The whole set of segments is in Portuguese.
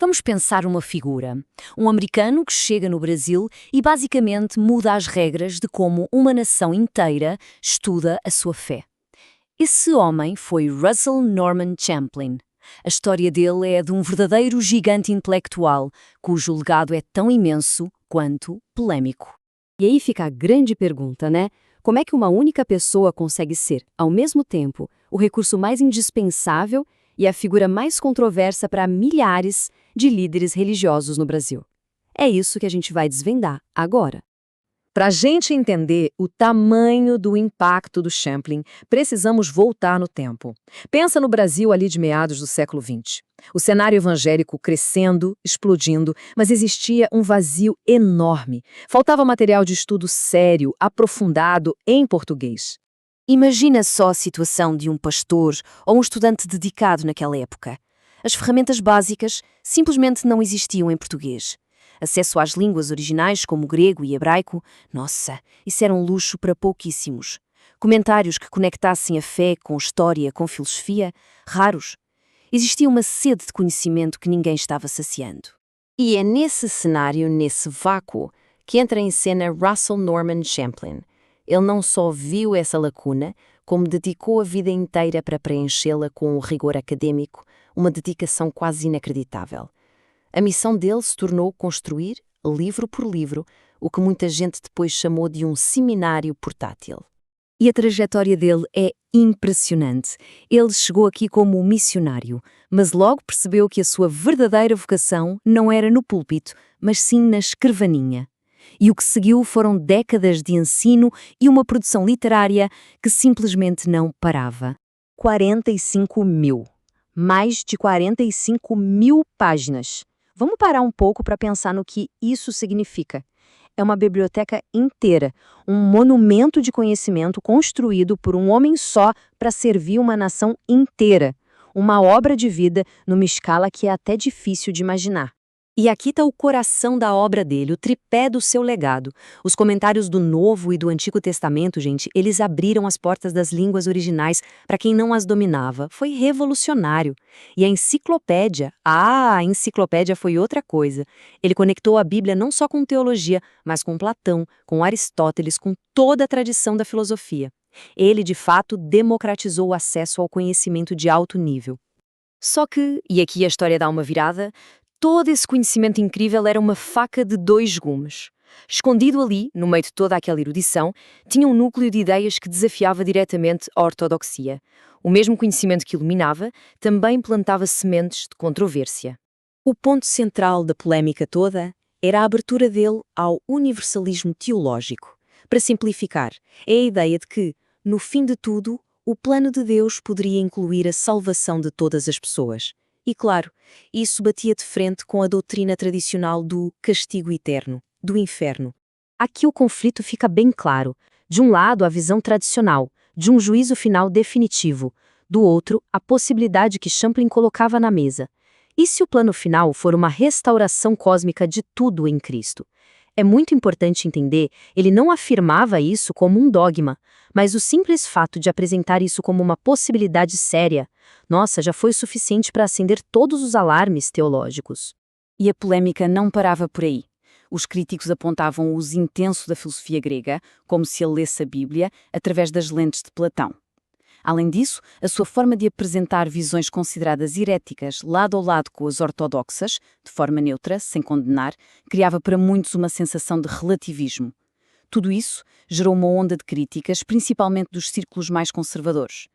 Vamos pensar uma figura. Um americano que chega no Brasil e basicamente muda as regras de como uma nação inteira estuda a sua fé. Esse homem foi Russell Norman Champlin. A história dele é de um verdadeiro gigante intelectual, cujo legado é tão imenso quanto polêmico. E aí fica a grande pergunta, né? Como é que uma única pessoa consegue ser, ao mesmo tempo, o recurso mais indispensável e a figura mais controversa para milhares de líderes religiosos no Brasil? É isso que a gente vai desvendar agora. Para a gente entender o tamanho do impacto do Champlin, precisamos voltar no tempo. Pensa no Brasil ali de meados do século XX. O cenário evangélico crescendo, explodindo, mas existia um vazio enorme. Faltava material de estudo sério, aprofundado em português. Imagina só a situação de um pastor ou um estudante dedicado naquela época. As ferramentas básicas simplesmente não existiam em português. Acesso às línguas originais como grego e hebraico, nossa, isso era um luxo para pouquíssimos. Comentários que conectassem a fé com história, com filosofia, raros. Existia uma sede de conhecimento que ninguém estava saciando. E é nesse cenário, nesse vácuo, que entra em cena Russell Norman Champlin. Ele não só viu essa lacuna, como dedicou a vida inteira para preenchê-la com o rigor acadêmico, uma dedicação quase inacreditável. A missão dele se tornou construir, livro por livro, o que muita gente depois chamou de um seminário portátil. E a trajetória dele é impressionante. Ele chegou aqui como missionário, mas logo percebeu que a sua verdadeira vocação não era no púlpito, mas sim na escrivaninha. E o que seguiu foram décadas de ensino e uma produção literária que simplesmente não parava. 45 mil. Mais de 45 mil páginas. Vamos parar um pouco para pensar no que isso significa. É uma biblioteca inteira, um monumento de conhecimento construído por um homem só para servir uma nação inteira. Uma obra de vida numa escala que é até difícil de imaginar. E aqui está o coração da obra dele, o tripé do seu legado. Os comentários do Novo e do Antigo Testamento, gente, eles abriram as portas das línguas originais para quem não as dominava. Foi revolucionário. E a enciclopédia foi outra coisa. Ele conectou a Bíblia não só com teologia, mas com Platão, com Aristóteles, com toda a tradição da filosofia. Ele, de fato, democratizou o acesso ao conhecimento de alto nível. Só que, e aqui a história dá uma virada, todo esse conhecimento incrível era uma faca de dois gumes. Escondido ali, no meio de toda aquela erudição, tinha um núcleo de ideias que desafiava diretamente a ortodoxia. O mesmo conhecimento que iluminava também plantava sementes de controvérsia. O ponto central da polémica toda era a abertura dele ao universalismo teológico. Para simplificar, é a ideia de que, no fim de tudo, o plano de Deus poderia incluir a salvação de todas as pessoas. E, claro, isso batia de frente com a doutrina tradicional do castigo eterno, do inferno. Aqui o conflito fica bem claro. De um lado, a visão tradicional, de um juízo final definitivo. Do outro, a possibilidade que Champlin colocava na mesa. E se o plano final for uma restauração cósmica de tudo em Cristo? É muito importante entender, ele não afirmava isso como um dogma, mas o simples fato de apresentar isso como uma possibilidade séria, nossa, já foi suficiente para acender todos os alarmes teológicos. E a polêmica não parava por aí. Os críticos apontavam o uso intenso da filosofia grega, como se ele lesse a Bíblia, através das lentes de Platão. Além disso, a sua forma de apresentar visões consideradas heréticas lado ao lado com as ortodoxas, de forma neutra, sem condenar, criava para muitos uma sensação de relativismo. Tudo isso gerou uma onda de críticas, principalmente dos círculos mais conservadores.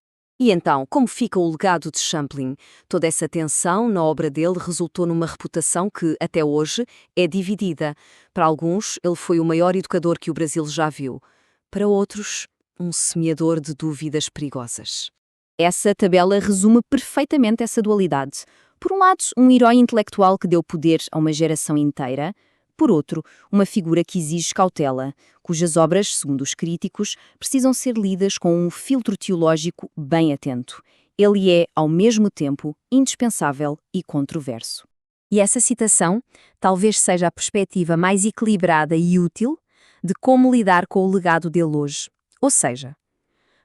E então, como fica o legado de Champlin? Toda essa tensão na obra dele resultou numa reputação que, até hoje, é dividida. Para alguns, ele foi o maior educador que o Brasil já viu. Para outros, um semeador de dúvidas perigosas. Essa tabela resume perfeitamente essa dualidade. Por um lado, um herói intelectual que deu poder a uma geração inteira. Por outro, uma figura que exige cautela, cujas obras, segundo os críticos, precisam ser lidas com um filtro teológico bem atento. Ele é, ao mesmo tempo, indispensável e controverso. E essa citação talvez seja a perspectiva mais equilibrada e útil de como lidar com o legado dele hoje. Ou seja,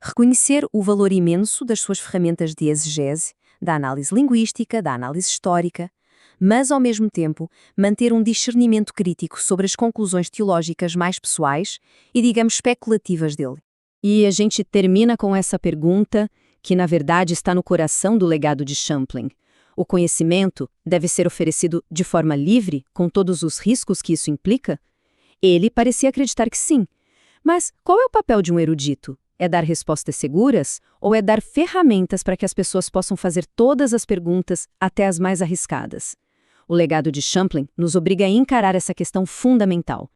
reconhecer o valor imenso das suas ferramentas de exegese, da análise linguística, da análise histórica, mas, ao mesmo tempo, manter um discernimento crítico sobre as conclusões teológicas mais pessoais e, digamos, especulativas dele. E a gente termina com essa pergunta, que na verdade está no coração do legado de Champlin. O conhecimento deve ser oferecido de forma livre, com todos os riscos que isso implica? Ele parecia acreditar que sim. Mas qual é o papel de um erudito? É dar respostas seguras ou é dar ferramentas para que as pessoas possam fazer todas as perguntas, até as mais arriscadas? O legado de Champlin nos obriga a encarar essa questão fundamental.